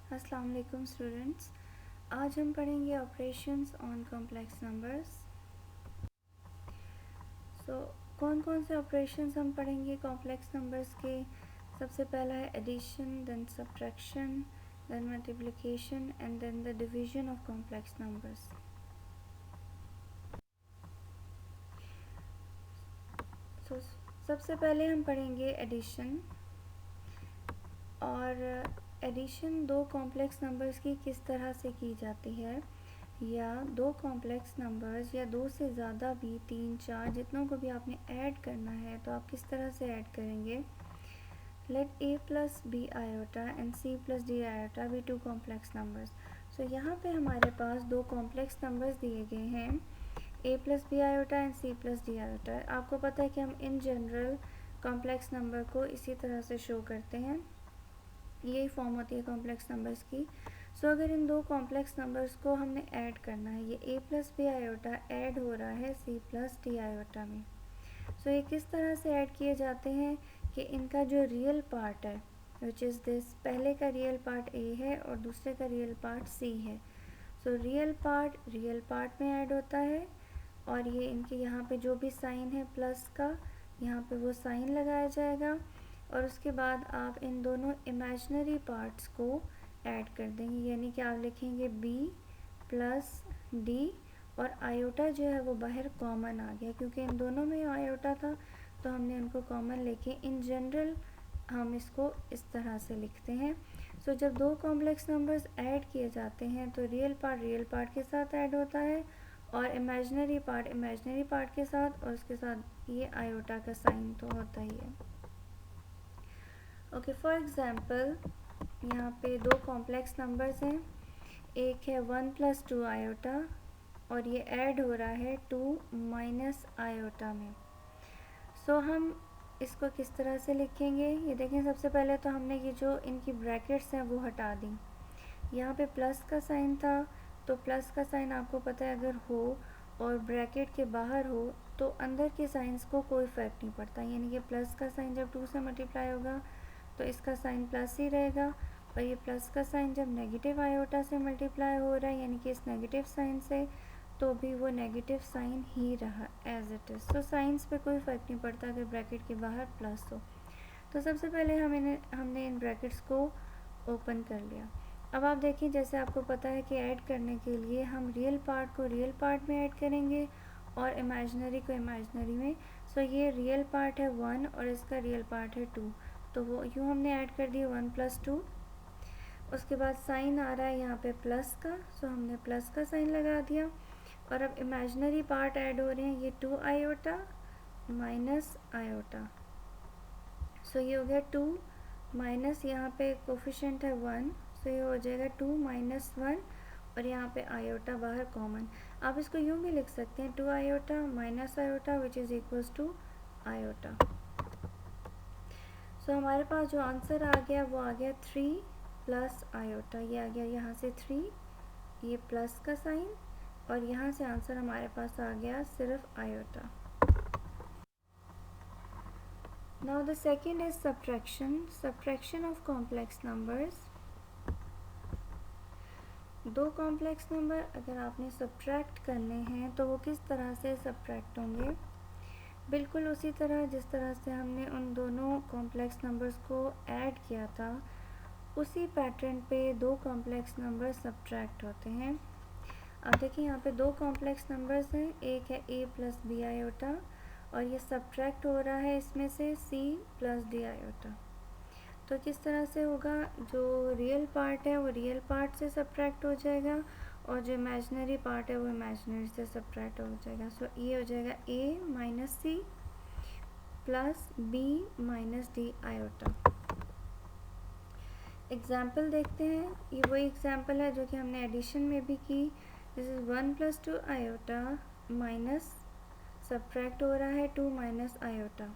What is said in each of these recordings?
अस्सलाम वालेकुम स्टूडेंट्स। आज हम पढ़ेंगे ऑपरेशंस ऑन कॉम्प्लेक्स नंबर्स। कौन कौन से ऑपरेशंस हम पढ़ेंगे कॉम्प्लेक्स नंबर्स के। सबसे पहला है addition, then subtraction, then multiplication and then the division of complex numbers. सबसे पहले हम पढ़ेंगे एडिशन। और एडिशन दो कॉम्प्लेक्स नंबर्स की किस तरह से की जाती है, या दो कॉम्प्लेक्स नंबर्स या दो से ज़्यादा भी, 3, 4 जितनों को भी आपने ऐड करना है तो आप किस तरह से ऐड करेंगे। Let a plus B iota and c plus D iota be two complex numbers. So यहाँ पे हमारे पास दो कॉम्प्लेक्स नंबर्स दिए गए हैं, a plus B iota and c plus D iota. आपको पता है कि हम इन जनरल कॉम्प्लेक्स नंबर को इसी तरह से शो करते हैं, यही फॉर्म होती है कॉम्प्लेक्स नंबर्स की। सो अगर इन दो कॉम्प्लेक्स नंबर्स को हमने ऐड करना है, ये a plus B iota add हो रहा है c प्लस डी आयोटा में। सो ये किस तरह से ऐड किए जाते हैं कि इनका जो रियल पार्ट है विच इज़ दिस, पहले का रियल पार्ट a है और दूसरे का रियल पार्ट c है। सो रियल पार्ट में ऐड होता है, और ये इनके यहाँ पे जो भी साइन है प्लस का, यहाँ पे वो साइन लगाया जाएगा, और उसके बाद आप इन दोनों इमेजिनरी पार्ट्स को ऐड कर देंगे। यानी कि आप लिखेंगे b प्लस d, और आयोटा जो है वो बाहर कॉमन आ गया, क्योंकि इन दोनों में आयोटा था तो हमने उनको कॉमन लेके इन जनरल हम इसको इस तरह से लिखते हैं। सो जब दो कॉम्प्लेक्स नंबर्स ऐड किए जाते हैं तो रियल पार्ट के साथ ऐड होता है, और इमेजिनरी पार्ट के साथ, और उसके साथ ये आयोटा का साइन तो होता ही है। ओके, फॉर एग्जांपल यहाँ पे दो कॉम्प्लेक्स नंबर्स हैं, एक है 1 प्लस 2 आयोटा और ये ऐड हो रहा है 2 माइनस आयोटा में। सो हम इसको किस तरह से लिखेंगे, ये देखें। सबसे पहले तो हमने ये जो इनकी ब्रैकेट्स हैं वो हटा दी। यहाँ पे प्लस का साइन था, तो प्लस का साइन आपको पता है अगर हो और ब्रैकेट के बाहर हो तो अंदर के साइंस को कोई फ़र्क नहीं पड़ता। यानी कि प्लस का साइन जब 2 से मल्टीप्लाई होगा तो इसका साइन प्लस ही रहेगा, और ये प्लस का साइन जब नेगेटिव आयोटा से मल्टीप्लाई हो रहा है यानी कि इस नेगेटिव साइन से, तो भी वो नेगेटिव साइन ही रहा एज इट इज़। तो साइंस पे कोई फ़र्क नहीं पड़ता अगर ब्रैकेट के बाहर प्लस हो। तो सबसे पहले हमने इन ब्रैकेट्स को ओपन कर लिया। अब आप देखिए, जैसे आपको पता है कि ऐड करने के लिए हम रियल पार्ट को रियल पार्ट में ऐड करेंगे और इमेजिनरी को इमेजिनरी में। सो ये रियल पार्ट है 1 और इसका रियल पार्ट है 2, तो वो यूँ हमने ऐड कर दिया 1 प्लस 2। उसके बाद साइन आ रहा है यहाँ पे प्लस का, सो हमने प्लस का साइन लगा दिया। और अब इमेजिनरी पार्ट ऐड हो रहे हैं, ये 2 आयोटा माइनस आयोटा। सो ये हो गया 2 माइनस, यहाँ पे कोफिशिएंट है 1, सो ये हो जाएगा 2 माइनस 1, और यहाँ पे आयोटा बाहर कॉमन। आप इसको यूँ भी लिख सकते हैं 2 iota minus iota which is equals to iota. So हमारे पास जो आंसर आ गया वो आ गया 3 प्लस आयोटा। ये आ गया यहाँ से 3, ये प्लस का साइन, और यहाँ से आंसर हमारे पास आ गया सिर्फ iota. Now the second is subtraction of complex numbers। दो कॉम्प्लेक्स नंबर अगर आपने सब्ट्रैक्ट करने हैं तो वो किस तरह से सब्ट्रैक्ट होंगे, बिल्कुल उसी तरह जिस तरह से हमने उन दोनों कॉम्प्लेक्स नंबर्स को ऐड किया था, उसी पैटर्न पे दो कॉम्प्लेक्स नंबर सब्ट्रैक्ट होते हैं। अब देखिए यहाँ पे दो कॉम्प्लेक्स नंबर्स हैं, एक है a प्लस बी आयोटा और ये सब्ट्रैक्ट हो रहा है इसमें से c प्लस डी आयोटा। तो किस तरह से होगा, जो रियल पार्ट है वो रियल पार्ट से सब्ट्रैक्ट हो जाएगा, और जो इमेजिनरी पार्ट है वो इमेजिनरी से सब्ट्रैक्ट हो जाएगा। सो ये हो जाएगा a minus C plus b minus D iota. Example देखते हैं, ये वही एग्जाम्पल है जो कि हमने एडिशन में भी की। This is 1 plus 2 iota minus subtract हो रहा है 2 माइनस आयोटा।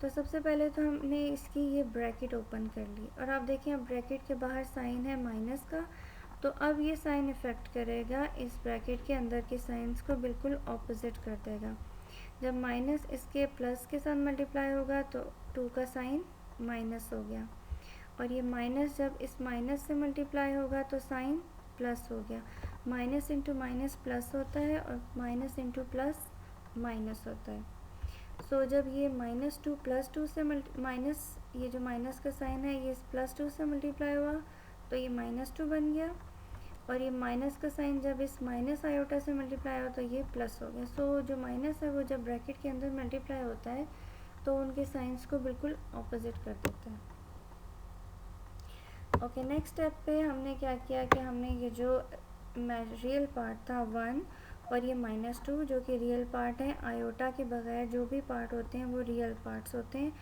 तो सबसे पहले तो हमने इसकी ये ब्रैकेट ओपन कर ली, और आप देखें अब ब्रैकेट के बाहर साइन है माइनस का, तो अब ये साइन इफ़ेक्ट करेगा इस ब्रैकेट के अंदर के साइंस को, बिल्कुल ऑपोजिट कर देगा। जब माइनस इसके प्लस के साथ मल्टीप्लाई होगा तो 2 का साइन माइनस हो गया, और ये माइनस जब इस माइनस से मल्टीप्लाई होगा तो साइन प्लस हो गया। माइनस इंटू माइनस प्लस होता है और माइनस इंटू प्लस माइनस होता है। सो जब ये -2 +2 से माइनस, ये जो माइनस का साइन है ये +2 से मल्टीप्लाई हुआ तो ये -2 बन गया, और ये माइनस का साइन जब इस माइनस आयोटा से मल्टीप्लाई हुआ तो ये प्लस हो गया। सो जो माइनस है वो जब ब्रैकेट के अंदर मल्टीप्लाई होता है तो उनके साइंस को बिल्कुल ऑपोजिट कर देता है। ओके, नेक्स्ट स्टेप पे हमने क्या किया कि हमने ये जो रियल पार्ट था 1 और ये -2 जो कि रियल पार्ट है, आयोटा के बगैर जो भी पार्ट होते हैं वो रियल पार्ट्स होते हैं,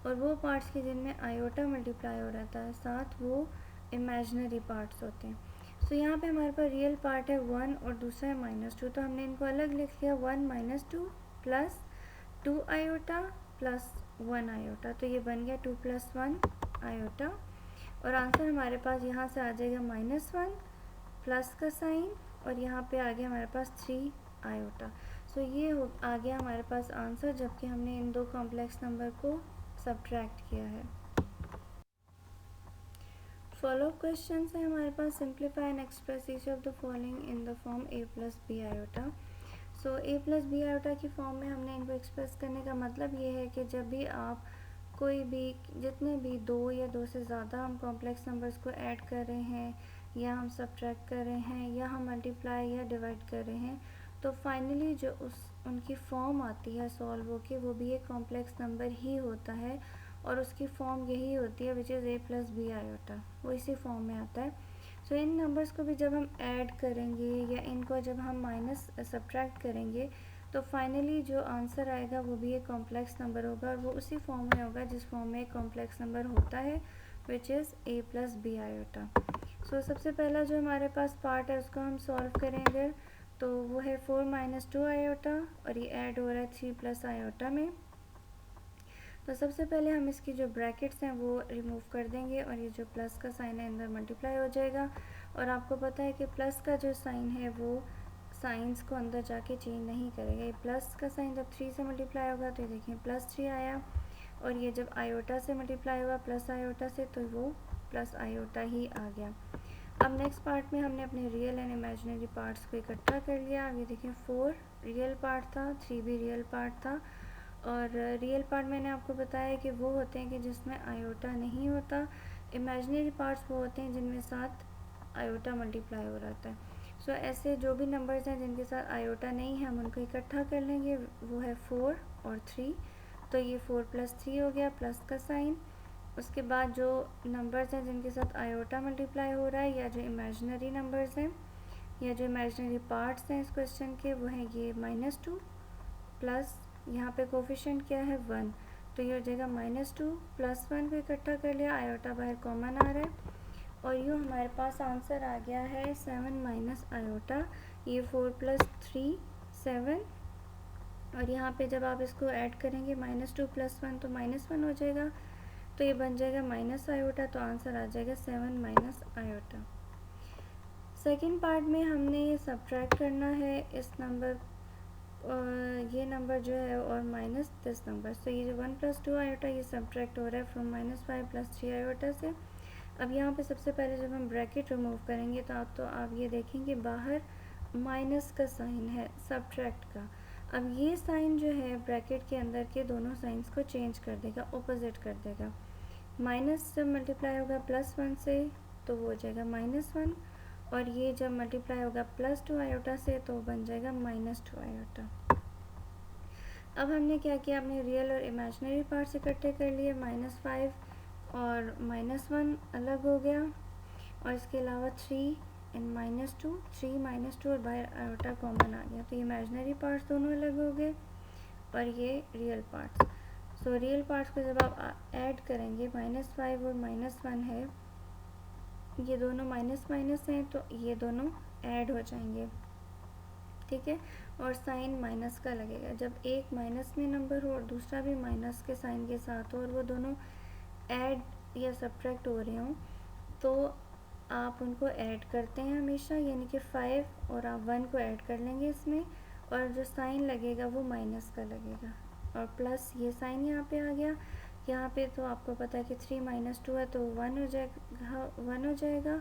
और वो पार्ट्स के जिनमें आयोटा मल्टीप्लाई हो रहता है साथ वो इमेजिनरी पार्ट्स होते हैं। सो यहाँ पे हमारे पास रियल पार्ट है 1 और दूसरा है -2, तो हमने इनको अलग लिख लिया 1 - 2 प्लस 2 आयोटा प्लस 1 आयोटा, तो ये बन गया 2 + 1 आयोटा, और आंसर हमारे पास यहाँ से आ जाएगा -1 प्लस का साइन, और यहाँ पे आ गया हमारे पास 3 आयोटा। सो ये आ गया हमारे पास आंसर, जबकि हमने इन दो कॉम्प्लेक्स नंबर को सब्ट्रैक्ट किया है। फॉलो अप क्वेश्चन है हमारे पास, simplify and express each of the following in the form a + b iota. So a + b iota की फॉर्म में हमने इनको एक्सप्रेस करने का मतलब ये है कि जब भी आप कोई भी, जितने भी दो या दो से ज़्यादा हम कॉम्प्लेक्स नंबर्स को ऐड कर रहे हैं, या हम सब्ट्रैक्ट कर रहे हैं, या हम मल्टीप्लाई या डिवाइड कर रहे हैं, तो फाइनली जो उनकी फॉर्म आती है सॉल्व होके वो भी एक कॉम्प्लेक्स नंबर ही होता है, और उसकी फॉर्म यही होती है which is a + b iota, वो इसी फॉर्म में आता है। सो इन नंबर्स को भी जब हम ऐड करेंगे या इनको जब हम माइनस सब्ट्रैक्ट करेंगे तो फाइनली जो आंसर आएगा वो भी एक कॉम्प्लेक्स नंबर होगा, और वो उसी फॉर्म में होगा जिस फॉर्म में एक कॉम्प्लेक्स नंबर होता है which is a + b iota. So सबसे पहला जो हमारे पास पार्ट है उसको हम सॉल्व करेंगे, तो वो है 4 - 2 आयोटा, और ये ऐड हो रहा है 3 + आयोटा में। तो सबसे पहले हम इसकी जो ब्रैकेट्स हैं वो रिमूव कर देंगे, और ये जो प्लस का साइन है अंदर मल्टीप्लाई हो जाएगा, और आपको पता है कि प्लस का जो साइन है वो साइंस को अंदर जाके चेंज नहीं करेगा। ये प्लस का साइन जब 3 से मल्टीप्लाई होगा तो ये देखिए +3 आया, और ये जब आयोटा से मल्टीप्लाई हुआ प्लस आयोटा से तो वो प्लस आयोटा ही आ गया। अब नेक्स्ट पार्ट में हमने अपने रियल एंड इमेजिनरी पार्ट्स को इकट्ठा कर लिया। अब ये देखिए 4 रियल पार्ट था, 3 भी रियल पार्ट था, और रियल पार्ट मैंने आपको बताया कि वो होते हैं कि जिसमें आयोटा नहीं होता, इमेजिनरी पार्ट्स वो होते हैं जिनमें साथ आयोटा मल्टीप्लाई हो रहता है। सो ऐसे जो भी नंबर्स हैं जिनके साथ आयोटा नहीं है हम उनको इकट्ठा कर लेंगे, वो है 4 और 3, तो ये 4 + 3 हो गया प्लस का साइन। उसके बाद जो नंबर्स हैं जिनके साथ आयोटा मल्टीप्लाई हो रहा है, या जो इमेजिनरी नंबर्स हैं या जो इमेजिनरी पार्ट्स हैं इस क्वेश्चन के, वो हैं ये -2 प्लस यहाँ पे कोफिशिएंट क्या है 1, तो ये हो जाएगा -2 + 1 को इकट्ठा कर लिया, आयोटा बाहर कॉमन आ रहा है, और यूँ हमारे पास आंसर आ गया है 7 - आयोटा। ये 4 + 3 7, और यहाँ पे जब आप इसको ऐड करेंगे -2 + 1 तो -1 हो जाएगा, तो ये बन जाएगा माइनस आयोटा, तो आंसर आ जाएगा 7 - आयोटा। सेकेंड पार्ट में हमने ये सब्ट्रैक्ट करना है इस नंबर, ये नंबर जो है और माइनस दिस नंबर, तो ये जो 1 + 2 आयोटा ये सब्ट्रैक्ट हो रहा है फ्रॉम -5 + 3 आयोटा से। अब यहाँ पे सबसे पहले जब हम ब्रैकेट रिमूव करेंगे तो आप ये देखेंगे बाहर माइनस का साइन है सब्ट्रैक्ट का। अब ये साइन जो है ब्रैकेट के अंदर के दोनों साइंस को चेंज कर देगा, ऑपोजिट कर देगा। माइनस जब मल्टीप्लाई होगा +1 से तो वो हो जाएगा -1, और ये जब मल्टीप्लाई होगा +2 आयोटा से तो बन जाएगा -2 आयोटा। अब हमने क्या किया, अपने रियल और इमेजिनरी पार्ट्स इकट्ठे कर लिए, -5 और -1 अलग हो गया, और इसके अलावा 3 एंड -2, 3 -2 और बाहर आयोटा कॉमन आ गया, तो ये इमेजिनरी पार्ट्स दोनों अलग हो गए और ये real parts. So real parts को जब आप ऐड करेंगे, -5 और -1 है, ये दोनों माइनस माइनस हैं तो ये दोनों ऐड हो जाएंगे, ठीक है, और साइन माइनस का लगेगा। जब एक माइनस में नंबर हो और दूसरा भी माइनस के साइन के साथ हो और वो दोनों ऐड या सब्ट्रैक्ट हो रहे हों तो आप उनको ऐड करते हैं हमेशा, यानी कि 5 और आप 1 को ऐड कर लेंगे इसमें, और जो साइन लगेगा वो माइनस का लगेगा, और प्लस ये साइन यहाँ पे आ गया, यहाँ पे तो आपको पता है कि 3 माइनस 2 है तो 1 हो जाएगा, 1 हो जाएगा।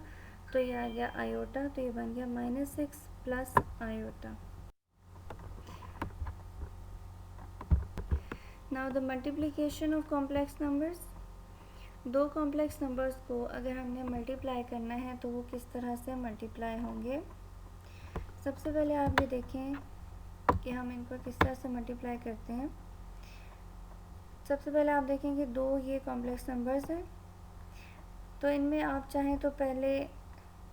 तो ये आ गया आयोटा, तो ये बन गया -6 plus iota. Now the multiplication of complex numbers. दो कॉम्प्लेक्स नंबर्स को अगर हमने मल्टीप्लाई करना है तो वो किस तरह से मल्टीप्लाई होंगे। सबसे पहले आप ये देखें कि हम इनको किस तरह से मल्टीप्लाई करते हैं। सबसे पहले आप देखेंगे दो ये कॉम्प्लेक्स नंबर्स हैं, तो इनमें आप चाहें तो पहले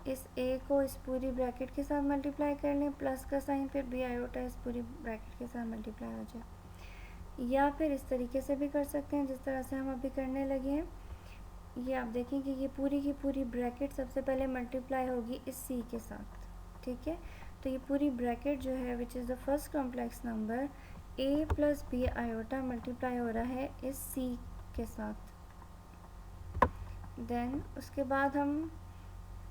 इस a को इस पूरी ब्रैकेट के साथ मल्टीप्लाई कर लें, प्लस का साइन, फिर b आयोटा इस पूरी ब्रैकेट के साथ मल्टीप्लाई हो जाए, या फिर इस तरीके से भी कर सकते हैं जिस तरह से हम अभी करने लगे हैं। ये आप देखें कि ये पूरी की पूरी ब्रैकेट सबसे पहले मल्टीप्लाई होगी इस c के साथ, ठीक है। तो ये पूरी ब्रैकेट जो है which is the first complex number a plus b iota multiply हो रहा है इस c के साथ। देन उसके बाद हम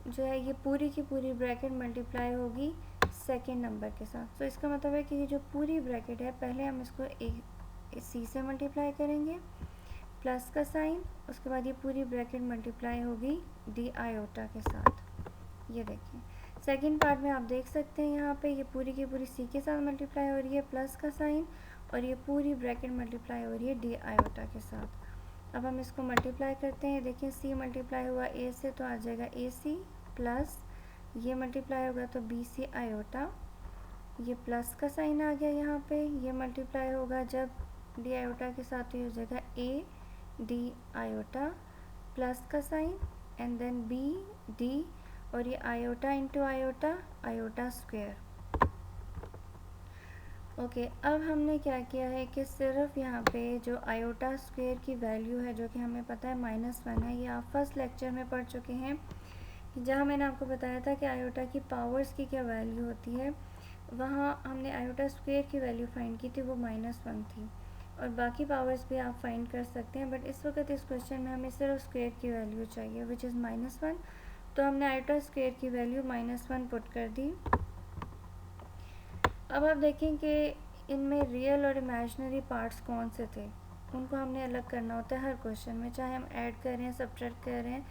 जो है ये पूरी की पूरी ब्रैकेट मल्टीप्लाई होगी सेकेंड नंबर के साथ। तो इसका मतलब है कि ये जो पूरी ब्रैकेट है पहले हम इसको सी से मल्टीप्लाई करेंगे प्लस का साइन, उसके बाद ये पूरी ब्रैकेट मल्टीप्लाई होगी डी आयोटा के साथ। ये देखिए सेकेंड पार्ट में आप देख सकते हैं यहाँ पे ये पूरी की पूरी सी के साथ मल्टीप्लाई हो रही है प्लस का साइन, और ये पूरी ब्रैकेट मल्टीप्लाई हो रही है डी आयोटा के साथ। अब हम इसको मल्टीप्लाई करते हैं। देखिए सी मल्टीप्लाई हुआ ए से तो आ जाएगा ए सी, प्लस ये मल्टीप्लाई होगा तो बी सी आयोटा, ये प्लस का साइन आ गया यहाँ पे, ये मल्टीप्लाई होगा जब डी आयोटा के साथ, तो ये हो जाएगा ए डी आयोटा प्लस का sign and then B D, और ये iota into iota, iota square. Okay अब हमने क्या किया है कि सिर्फ यहाँ पे जो आयोटा स्क्वायर की वैल्यू है जो कि हमें पता है -1 है, ये आप फर्स्ट लेक्चर में पढ़ चुके हैं जहाँ मैंने आपको बताया था कि आयोटा की पावर्स की क्या वैल्यू होती है। वहाँ हमने आयोटा स्क्वायर की वैल्यू फाइंड की थी, वो -1 थी, और बाकी पावर्स भी आप फाइंड कर सकते हैं, बट इस वक्त इस क्वेश्चन में हमें सिर्फ स्क्वायर की वैल्यू चाहिए विच इज़ -1। तो हमने आयोटा स्क्वायर की वैल्यू -1 पुट कर दी। अब आप देखें कि इनमें रियल और इमेजिनरी पार्ट्स कौन से थे, उनको हमने अलग करना होता है हर क्वेश्चन में, चाहे हम ऐड कर रहे हैं सब्ट्रैक्ट कर रहे हैं,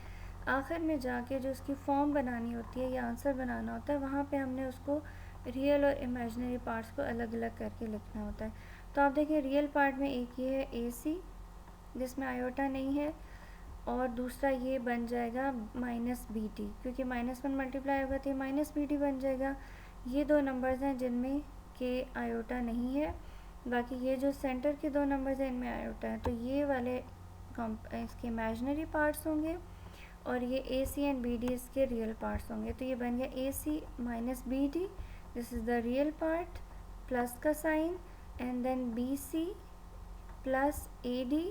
आखिर में जाके जो उसकी फॉर्म बनानी होती है या आंसर बनाना होता है वहाँ पे हमने उसको रियल और इमेजिनरी पार्ट्स को अलग अलग करके लिखना होता है। तो आप देखिए रियल पार्ट में एक ये है ए सी जिसमें आयोटा नहीं है, और दूसरा ये बन जाएगा -BD, क्योंकि -1 मल्टीप्लाई होगा तो ये -BD बन जाएगा। ये दो नंबर्स हैं जिनमें के आयोटा नहीं है, बाकी ये जो सेंटर के दो नंबर्स हैं इनमें आयोटा है, तो ये वाले इसके इमेजिनरी पार्ट्स होंगे, और ये A C and B D इसके रियल पार्ट्स होंगे। तो ये बन गया A C minus B D, this is the real part, plus का sign, and then B C plus A D,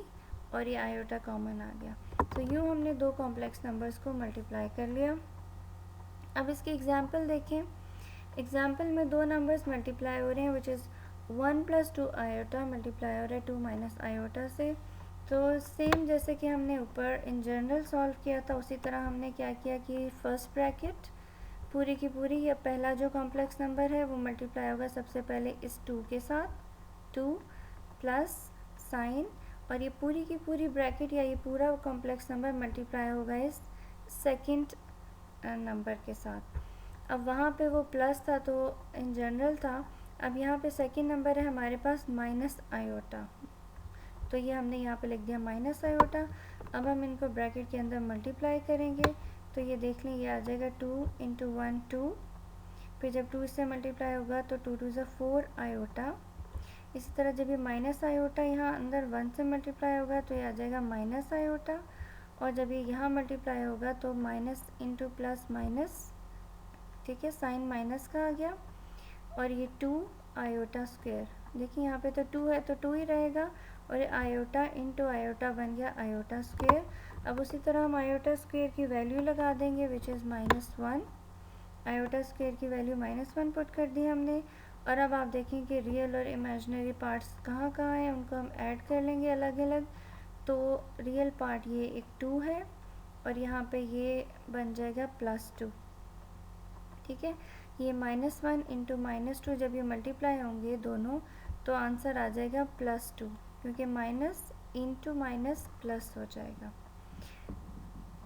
और ये आयोटा कॉमन आ गया। तो यूँ हमने दो कॉम्प्लेक्स नंबर्स को मल्टीप्लाई कर लिया। अब इसकी एग्जांपल देखें। एग्जांपल में दो नंबर्स मल्टीप्लाई हो रहे हैं विच इज़ 1 + 2 आयोटा मल्टीप्लाई हो रहा है 2 - आयोटा से। तो सेम जैसे कि हमने ऊपर इन जनरल सॉल्व किया था उसी तरह हमने क्या किया कि फर्स्ट ब्रैकेट पूरी की पूरी, या पहला जो कॉम्प्लेक्स नंबर है वो मल्टीप्लाई होगा सबसे पहले इस 2 के साथ, 2 प्लस साइन, और ये पूरी की पूरी ब्रैकेट या ये पूरा कॉम्प्लेक्स नंबर मल्टीप्लाई होगा इस सेकंड नंबर के साथ। अब वहाँ पे वो प्लस था तो इन जनरल था, अब यहाँ पे सेकंड नंबर है हमारे पास माइनस आयोटा, तो ये हमने यहाँ पे लिख दिया माइनस आयोटा। अब हम इनको ब्रैकेट के अंदर मल्टीप्लाई करेंगे, तो ये देख लें ये आ जाएगा 2 × 1 2, फिर जब 2 इससे मल्टीप्लाई होगा तो 2 2 = 4 आयोटा। इसी तरह जब ये माइनस आयोटा यहाँ अंदर 1 से मल्टीप्लाई होगा तो ये आ जाएगा माइनस आयोटा, और जब ये यहाँ मल्टीप्लाई होगा तो माइनस इंटू प्लस माइनस, ठीक है, साइन माइनस का आ गया, और ये 2 आयोटा स्क्वायर। देखिए यहाँ पे तो 2 है तो 2 ही रहेगा, और ये आयोटा इंटू आयोटा बन गया आयोटा स्क्वायर। अब उसी तरह हम आयोटा स्क्वायर की वैल्यू लगा देंगे विच इज़ -1। आयोटा स्क्वायर की वैल्यू -1 पुट कर दी हमने, और अब आप देखें कि रियल और इमेजिनरी पार्ट्स कहाँ कहाँ हैं, उनको हम ऐड कर लेंगे अलग अलग। तो रियल पार्ट ये एक 2 है, और यहाँ पे ये बन जाएगा +2, ठीक है। ये -1 इंटू -2 जब ये मल्टीप्लाई होंगे दोनों तो आंसर आ जाएगा +2, क्योंकि माइनस इंटू माइनस प्लस हो जाएगा।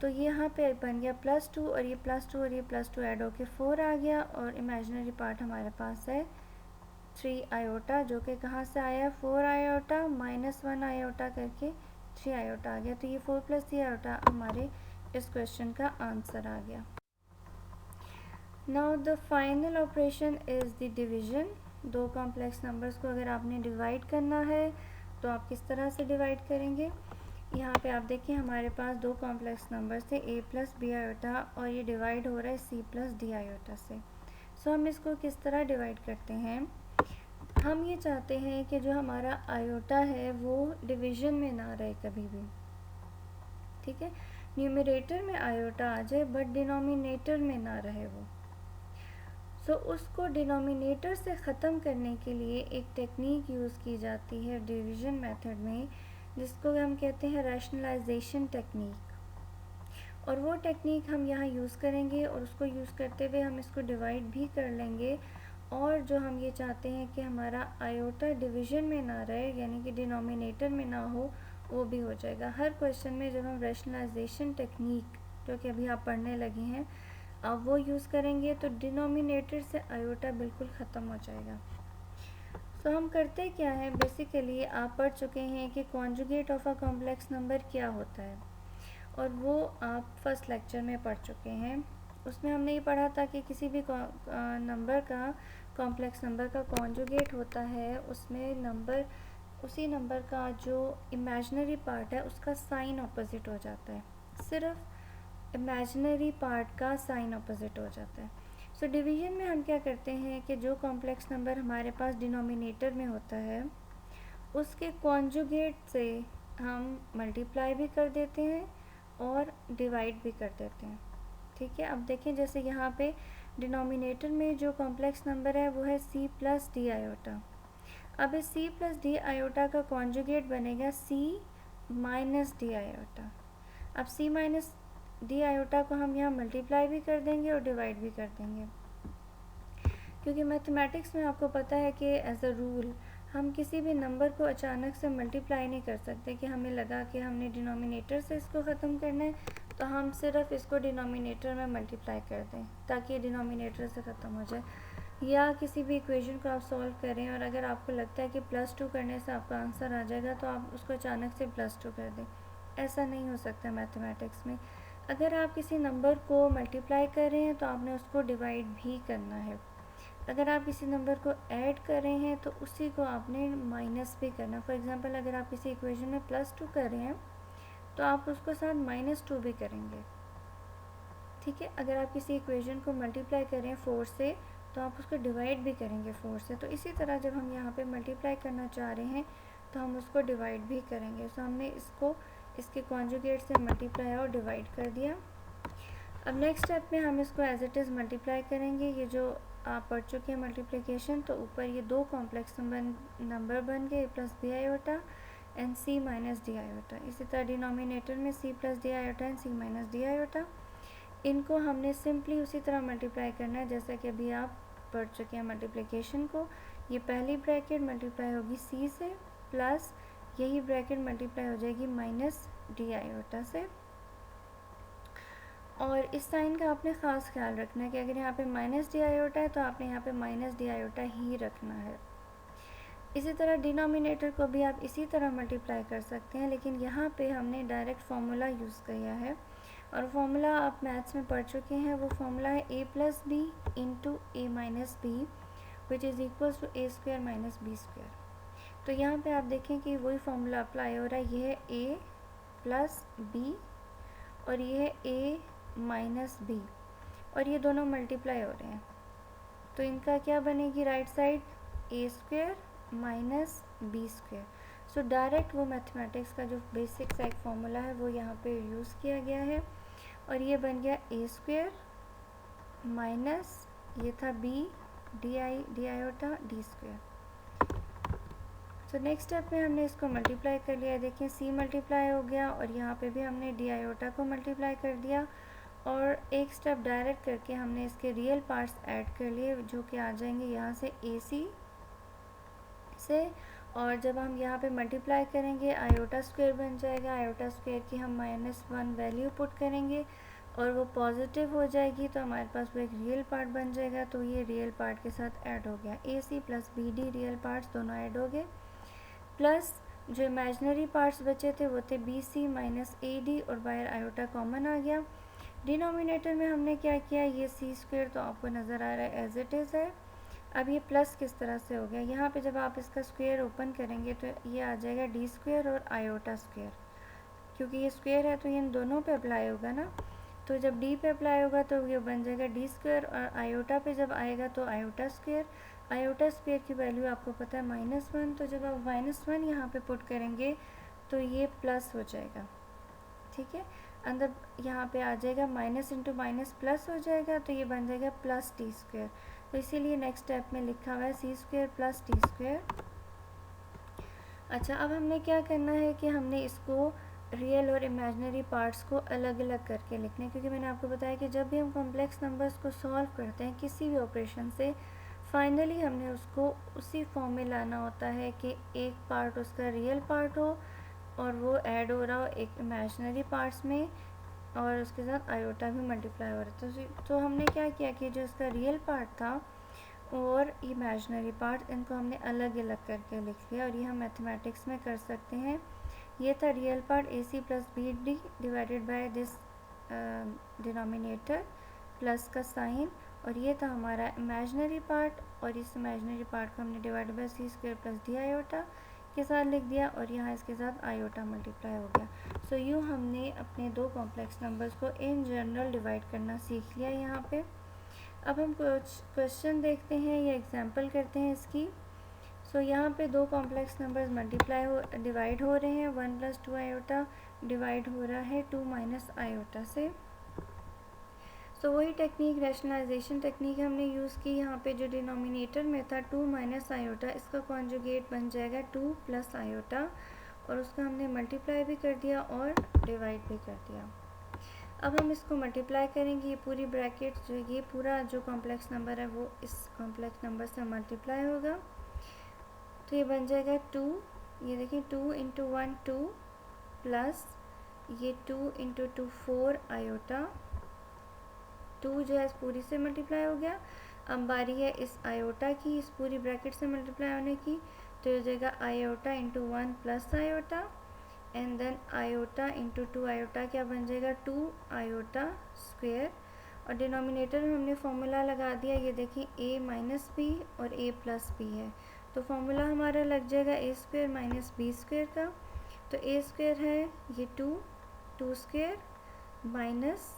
तो ये यहाँ पे बन गया +2 और ये +2 और ये +2 ऐड होके 4 आ गया, और इमेजिनरी पार्ट हमारे पास है 3 आयोटा, जो कि कहाँ से आया, 4 आयोटा -1 आयोटा करके 3 आयोटा आ गया। तो ये 4 + 3 आयोटा हमारे इस क्वेश्चन का आंसर आ गया। Now the final operation is the division. दो कॉम्प्लेक्स नंबर्स को अगर आपने डिवाइड करना है तो आप किस तरह से डिवाइड करेंगे। यहाँ पे आप देखिए हमारे पास दो कॉम्प्लेक्स नंबर्स थे a + b आयोटा, और ये डिवाइड हो रहा है c + d आयोटा से। सो हम इसको किस तरह डिवाइड करते हैं, हम ये चाहते हैं कि जो हमारा आयोटा है वो डिवीजन में ना रहे कभी भी, ठीक है। न्यूमरेटर में आयोटा आ जाए बट डिनोमिनेटर में ना रहे वो। सो उसको डिनोमिनेटर से ख़त्म करने के लिए एक टेक्निक यूज़ की जाती है डिवीज़न मेथड में, जिसको हम कहते हैं रैशनलाइजेशन टेक्निक। और वो टेक्निक हम यहाँ यूज़ करेंगे, और उसको यूज़ करते हुए हम इसको डिवाइड भी कर लेंगे, और जो हम ये चाहते हैं कि हमारा आयोटा डिवीज़न में ना रहे, यानी कि डिनोमिनेटर में ना हो, वो भी हो जाएगा। हर क्वेश्चन में जब हम रैशनलाइजेशन टेक्निक, जो कि अभी आप पढ़ने लगे हैं, अब वो यूज़ करेंगे तो डिनोमिनेटर से आयोटा बिल्कुल ख़त्म हो जाएगा। सो हम करते क्या है, बेसिकली आप पढ़ चुके हैं कि conjugate of a complex number क्या होता है, और वो आप फर्स्ट लेक्चर में पढ़ चुके हैं। उसमें हमने ये पढ़ा था कि किसी भी नंबर का, कॉम्प्लेक्स नंबर का कॉन्जुगेट होता है, उसमें नंबर, उसी नंबर का जो इमेजिनरी पार्ट है उसका साइन ऑपोजिट हो जाता है, सिर्फ इमेजिनरी पार्ट का साइन ऑपोजिट हो जाता है। सो डिवीज़न में हम क्या करते हैं कि जो कॉम्प्लेक्स नंबर हमारे पास डिनोमिनेटर में होता है उसके कॉन्जुगेट से हम मल्टीप्लाई भी कर देते हैं और डिवाइड भी कर देते हैं, ठीक है। अब देखें जैसे यहाँ पे डिनोमिनेटर में जो कॉम्प्लेक्स नंबर है वो है c + d आयोटा। अब इस c + d आयोटा का कॉन्जुगेट बनेगा c - d आयोटा। अब c - d आयोटा को हम यहाँ मल्टीप्लाई भी कर देंगे और डिवाइड भी कर देंगे, क्योंकि मैथमेटिक्स में आपको पता है कि एज अ रूल हम किसी भी नंबर को अचानक से मल्टीप्लाई नहीं कर सकते कि हमें लगा कि हमने डिनोमिनेटर से इसको ख़त्म करना है तो हम सिर्फ इसको डिनोमिनेटर में मल्टीप्लाई कर दें ताकि डिनोमिनेटर से ख़त्म हो जाए। या किसी भी इक्वेशन को आप सॉल्व करें और अगर आपको लगता है कि +2 करने से आपका आंसर आ जाएगा तो आप उसको अचानक से +2 कर दें, ऐसा नहीं हो सकता मैथमेटिक्स में। अगर आप किसी नंबर को मल्टीप्लाई कर रहे हैं तो आपने उसको डिवाइड भी करना है। अगर आप किसी नंबर को ऐड कर रहे हैं तो उसी को आपने माइनस भी करना। फॉर एग्जांपल अगर आप किसी इक्वेशन में +2 कर रहे हैं तो आप उसको साथ -2 भी करेंगे, ठीक है। अगर आप किसी इक्वेशन को मल्टीप्लाई कर रहे हैं 4 से तो आप उसको डिवाइड भी करेंगे 4 से। तो इसी तरह जब हम यहाँ पे मल्टीप्लाई करना चाह रहे हैं तो हम उसको डिवाइड भी करेंगे। सो हमने इसको इसके कॉन्जुगेट से मल्टीप्लाई और डिवाइड कर दिया। अब नेक्स्ट स्टेप में हम इसको एज इट इज़ मल्टीप्लाई करेंगे। ये जो आप पढ़ चुके हैं मल्टीप्लिकेशन, तो ऊपर ये दो कॉम्प्लेक्स नंबर बन गए a + b iota and c - d iota. इसी तरह डिनोमिनेटर में c + d iota and c - d iota. इनको हमने सिंपली उसी तरह मल्टीप्लाई करना है जैसा कि अभी आप पढ़ चुके हैं मल्टीप्लिकेशन को। ये पहली ब्रैकेट मल्टीप्लाई होगी c से, प्लस यही ब्रैकेट मल्टीप्लाई हो जाएगी -d आयोटा से। और इस साइन का आपने ख़ास ख्याल रखना है कि अगर यहाँ पे -d आयोटा है तो आपने यहाँ पे -d आयोटा ही रखना है। इसी तरह डिनोमिनेटर को भी आप इसी तरह मल्टीप्लाई कर सकते हैं, लेकिन यहाँ पे हमने डायरेक्ट फार्मूला यूज़ किया है, और फार्मूला आप मैथ्स में पढ़ चुके हैं। वो फार्मूला है a + b into a - b which is equals to a² - b²। तो यहाँ पे आप देखें कि वही फार्मूला अप्लाई हो रहा है। ये है a + b और ये है a - b, और ये दोनों मल्टीप्लाई हो रहे हैं, तो इनका क्या बनेगी right side, a² - b²। So direct वो मैथमेटिक्स का जो बेसिक सा एक फार्मूला है वो यहाँ पे यूज़ किया गया है, और ये बन गया a² माइनस ये था b d आयोटा d²। तो नेक्स्ट स्टेप में हमने इसको मल्टीप्लाई कर लिया। देखिए c मल्टीप्लाई हो गया और यहाँ पे भी हमने d आयोटा को मल्टीप्लाई कर दिया, और एक स्टेप डायरेक्ट करके हमने इसके रियल पार्ट्स ऐड कर लिए जो कि आ जाएंगे यहाँ से ac से, और जब हम यहाँ पे मल्टीप्लाई करेंगे आयोटा स्क्वायर बन जाएगा। आयोटा स्क्वायर की हम -1 वैल्यू पुट करेंगे और वो पॉजिटिव हो जाएगी तो हमारे पास वो एक रियल पार्ट बन जाएगा। तो ये रियल पार्ट के साथ ऐड हो गया, AC plus BD real parts दोनों ऐड हो गए, प्लस जो इमेजनरी पार्ट्स बचे थे वो थे BC माइनस AD और बाहर आयोटा कॉमन आ गया। डिनोमिनेटर में हमने क्या किया, ये C स्क्वायर तो आपको नज़र आ रहा है एज इट इज़ है। अब ये प्लस किस तरह से हो गया, यहाँ पे जब आप इसका स्क्वायर ओपन करेंगे तो ये आ जाएगा D स्क्वायर और आयोटा स्क्वायर, क्योंकि ये स्क्वायर है तो ये इन दोनों पे अप्लाई होगा ना। तो जब D पे अप्लाई होगा तो ये बन जाएगा D स्क्वायर और आयोटा पे जब आएगा तो आयोटा स्क्वायर। आयोटा स्क्वायर की वैल्यू आपको पता है -1, तो जब आप -1 यहाँ पे पुट करेंगे तो ये प्लस हो जाएगा, ठीक है। अंदर यहाँ पे आ जाएगा माइनस इंटू माइनस प्लस हो जाएगा, तो ये बन जाएगा प्लस टी स्क्वायर। तो इसीलिए नेक्स्ट स्टेप में लिखा हुआ है C square plus T square. अच्छा, अब हमने क्या करना है कि हमने इसको रियल और इमेजिनरी पार्ट्स को अलग अलग करके लिखने, क्योंकि मैंने आपको बताया कि जब भी हम कॉम्प्लेक्स नंबर्स को सॉल्व करते हैं किसी भी ऑपरेशन से, फाइनली हमने उसको उसी फॉर्म में लाना होता है कि एक पार्ट उसका रियल पार्ट हो और वो ऐड हो रहा हो एक इमेजिनरी पार्ट्स में और उसके साथ आयोटा भी मल्टीप्लाई हो रहा था। तो हमने क्या किया कि जो इसका रियल पार्ट था और इमेजिनरी पार्ट, इनको हमने अलग अलग करके लिख लिया और ये हम मैथमेटिक्स में कर सकते हैं। ये था real part AC plus BD divided by this denominator plus का साइन, और ये था हमारा इमेजिनरी पार्ट और इस इमेजिनरी पार्ट को हमने divide by C square plus D iota के साथ लिख दिया और यहाँ इसके साथ आयोटा मल्टीप्लाई हो गया। सो यूँ हमने अपने दो कॉम्प्लेक्स नंबर्स को इन जनरल डिवाइड करना सीख लिया यहाँ पे। अब हम कुछ क्वेश्चन देखते हैं या एग्जांपल करते हैं इसकी। सो यहाँ पे दो कॉम्प्लेक्स नंबर्स डिवाइड हो रहे हैं, 1 प्लस 2 आयोटा डिवाइड हो रहा है 2 माइनस आयोटा से। सो वही टेक्निक, रैशनलाइजेशन टेक्निक हमने यूज़ की। यहाँ पे जो डिनोमिनेटर में था 2 माइनस आयोटा, इसका कॉन्जुगेट बन जाएगा 2 प्लस आयोटा और उसका हमने मल्टीप्लाई भी कर दिया और डिवाइड भी कर दिया। अब हम इसको मल्टीप्लाई करेंगे, ये पूरी ब्रैकेट जो ये पूरा जो कॉम्प्लेक्स नंबर है वो इस कॉम्प्लेक्स नंबर से मल्टीप्लाई होगा, तो ये बन जाएगा 2, ये देखिए 2 इंटू 1 2 प्लस ये 2 इंटू 2 4 आयोटा, 2 जो है इस पूरी से मल्टीप्लाई हो गया। अब बारी है इस आयोटा की, इस पूरी ब्रैकेट से मल्टीप्लाई होने की, तो हो जाएगा iota into 1 plus iota and then iota into 2 iota, क्या बन जाएगा 2 आयोटा स्क्वायर। और डिनोमिनेटर में हमने फॉर्मूला लगा दिया, ये देखिए a माइनस बी और a प्लस बी है, तो फॉर्मूला हमारा लग जाएगा a square minus b square का। तो a स्क्वायर है ये 2 स्क्वायर माइनस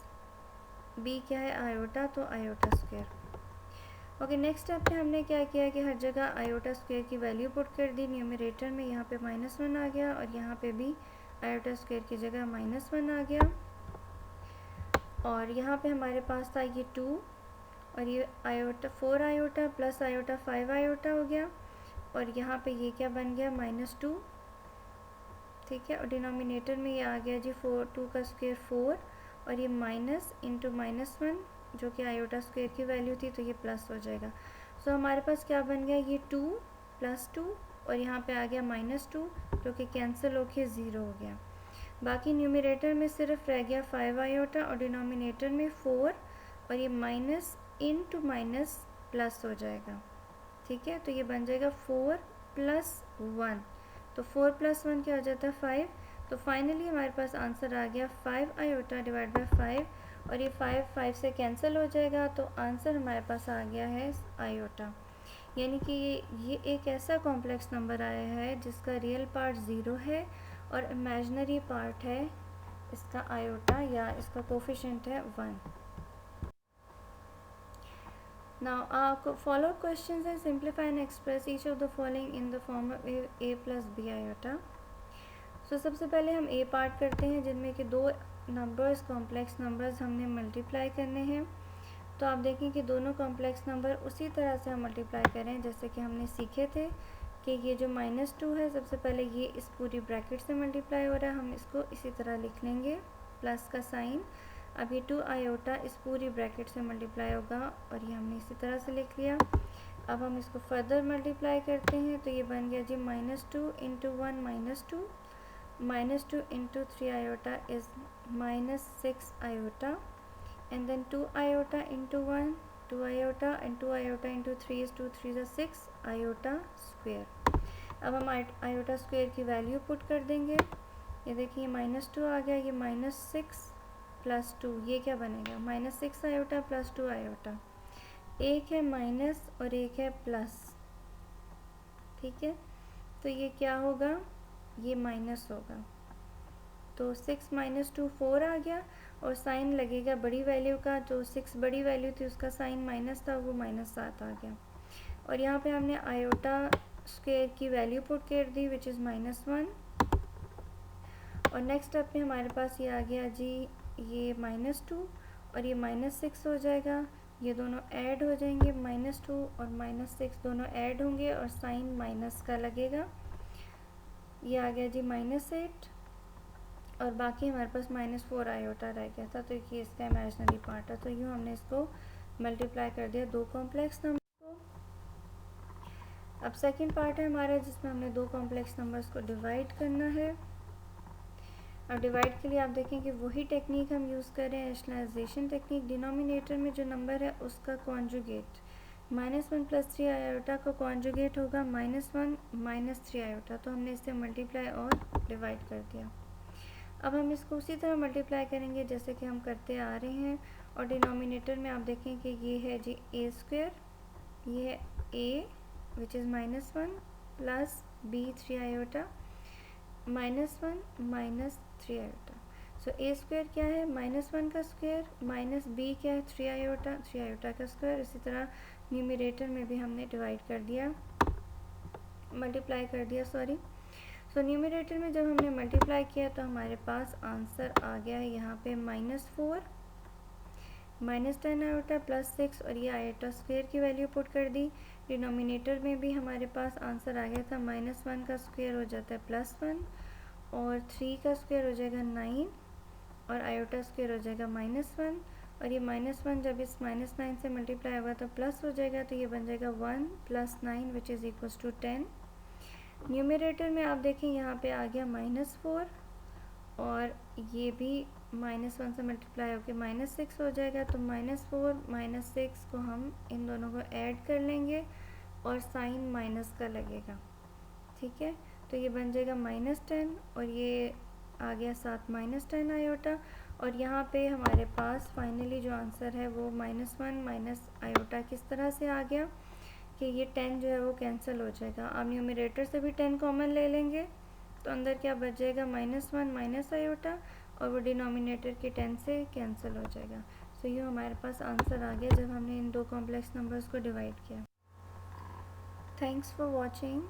b क्या है आयोटा, तो iota square. Okay, next step पे हमने क्या किया कि हर जगह आयोटा स्क्वायर की वैल्यू पुट कर दी। न्यूमरेटर में यहाँ पे -1 आ गया और यहाँ पे भी आयोटा स्क्वायर की जगह -1 आ गया। और यहाँ पे हमारे पास था ये 2 और ये iota 4 iota plus iota 5 iota हो गया और यहाँ पे ये क्या बन गया -2, ठीक है। और डिनोमिनेटर में ये आ गया जी 2 का स्क्वायर 4 और ये माइनस इंटू -1 जो कि आयोटा स्क्वायर की वैल्यू थी, तो ये प्लस हो जाएगा। सो हमारे पास क्या बन गया, ये 2 प्लस 2 और यहाँ पे आ गया -2 जो कि कैंसिल होके 0 हो गया। बाकी न्यूमरेटर में सिर्फ रह गया 5 आयोटा और डिनोमिनेटर में 4 और ये माइनस इंटू माइनस प्लस हो जाएगा, ठीक है। तो ये बन जाएगा 4 प्लस 1, तो 4 प्लस 1 क्या हो जाता है 5। तो फाइनली हमारे पास आंसर आ गया 5 आयोटा डिवाइड बाय 5 और ये 5 से कैंसिल हो जाएगा, तो आंसर हमारे पास आ गया है आयोटा। यानी कि ये एक ऐसा कॉम्प्लेक्स नंबर आया है जिसका रियल पार्ट 0 है और इमेजिनरी पार्ट है इसका आयोटा या इसका कोफिशिएंट है 1। Now, follow questions and simplify and express each of the following in the form of a plus b iota. So, सबसे पहले हम a पार्ट करते हैं जिनमें कि दो नंबर्स कॉम्प्लेक्स नंबर्स हमने मल्टीप्लाई करने हैं। तो आप देखें कि दोनों कॉम्प्लेक्स नंबर उसी तरह से हम मल्टीप्लाई करें जैसे कि हमने सीखे थे कि ये जो -2 है सबसे पहले ये इस पूरी ब्रैकेट से मल्टीप्लाई हो रहा है, हम इसको इसी तरह लिख लेंगे प्लस का साइन। अब ये 2 आयोटा इस पूरी ब्रैकेट से मल्टीप्लाई होगा और ये हमने इसी तरह से लिख लिया। अब हम इसको फर्दर मल्टीप्लाई करते हैं तो ये बन गया जी -2 into 1 -2, -2 into 3 iota is -6 iota, and then 2 iota into 1 2 iota and 2 iota into 3 is 2 3 is 6 iota square। अब हम आयोटा स्क्वायर की वैल्यू पुट कर देंगे। ये देखिए -2 आ गया, ये -6 प्लस 2, ये क्या बनेगा -6 आयोटा प्लस 2 आयोटा, एक है माइनस और एक है प्लस, ठीक है। तो ये क्या होगा, ये माइनस होगा, तो 6 - 2 4 आ गया और साइन लगेगा बड़ी वैल्यू का, जो 6 बड़ी वैल्यू थी उसका साइन माइनस था, वो -7 आ गया। और यहाँ पे हमने आयोटा स्क्वायर की वैल्यू पुट कर दी विच इज़ -1। और नेक्स्ट स्टेप में हमारे पास ये आ गया जी, ये -2 और ये -6 हो जाएगा, ये दोनों ऐड हो जाएंगे, -2 और -6 दोनों ऐड होंगे और साइन माइनस का लगेगा। ये आ गया जी -8 और बाकी हमारे पास -4 आयोटा रह गया था, तो ये इसका इमेजिनरी पार्ट है। तो यूँ हमने इसको मल्टीप्लाई कर दिया दो कॉम्प्लेक्स नंबर को। अब सेकंड पार्ट है हमारा जिसमें हमने दो कॉम्प्लेक्स नंबर्स को डिवाइड करना है। अब डिवाइड के लिए आप देखें कि वही टेक्निक हम यूज़ कर रहे हैं, रैशनलाइजेशन टेक्निक। डिनोमिनेटर में जो नंबर है उसका कॉन्जुगेट, -1 + 3 आयोटा का कॉन्जुगेट होगा -1 - 3 आयोटा, तो हमने इसे मल्टीप्लाई और डिवाइड कर दिया। अब हम इसको उसी तरह मल्टीप्लाई करेंगे जैसे कि हम करते आ रहे हैं। और डिनोमिनेटर में आप देखें कि ये है जी a², ये है a which is -1 plus b 3 iota, -1 - 3 iota. So a² क्या है, -1 का स्क्वायर, माइनस b क्या है 3 आयोटा, 3 आयोटा का स्क्वायर। इसी तरह न्यूमरेटर में भी हमने डिवाइड कर दिया, मल्टीप्लाई कर दिया सॉरी। सो न्यूमरेटर में जब हमने मल्टीप्लाई किया तो हमारे पास आंसर आ गया है यहाँ पे -4 -10 आयोटा प्लस 6 और ये आयोटा स्क्वायर की वैल्यू पुट कर दी। डिनोमिनेटर में भी हमारे पास आंसर आ गया था, -1 का स्क्वायर हो जाता है +1 और 3 का स्क्वायर हो जाएगा 9 और आयोटा स्क्वायर हो जाएगा -1 और ये -1 जब इस -9 से मल्टीप्लाई होगा तो प्लस हो जाएगा, तो ये बन जाएगा 1 + 9 which is equals to 10। Numerator में आप देखें यहाँ पे आ गया -4 और ये भी -1 से मल्टीप्लाई होकर -6 हो जाएगा, तो -4 - 6 को हम इन दोनों को ऐड कर लेंगे और साइन माइनस का लगेगा, ठीक है। तो ये बन जाएगा -10 और ये आ गया साथ -10 आयोटा। और यहाँ पे हमारे पास फाइनली जो आंसर है वो -1 - आयोटा किस तरह से आ गया कि ये 10 जो है वो कैंसिल हो जाएगा। आप न्यूमरेटर से भी 10 कॉमन ले लेंगे तो अंदर क्या बच जाएगा, -1 - आयोटा और वो डिनोमिनेटर के 10 से कैंसिल हो जाएगा। सो ये हमारे पास आंसर आ गया जब हमने इन दो कॉम्प्लेक्स नंबर्स को डिवाइड किया। Thanks for watching.